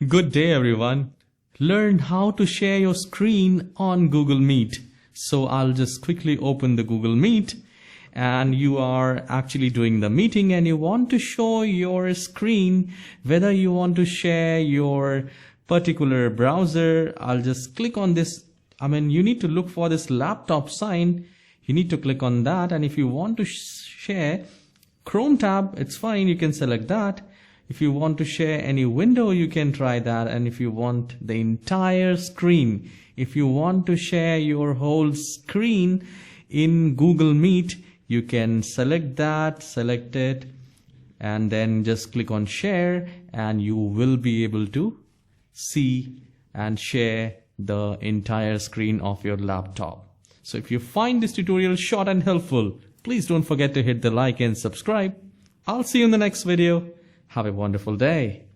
Good day everyone. Learn how to share your screen on Google Meet. So I'll just quickly open the Google Meet, and you are actually doing the meeting and you want to show your screen, whether you want to share your particular browser. I'll just click on this. You need to look for this laptop sign. You need to click on that, and if you want to share Chrome tab, it's fine, you can select that. If you want to share any window, you can try that. And if you want the entire screen, if you want to share your whole screen in Google Meet, you can select that, select it, and then just click on share, and you will be able to see and share the entire screen of your laptop. So if you find this tutorial short and helpful, please don't forget to hit the like and subscribe. I'll see you in the next video. Have a wonderful day.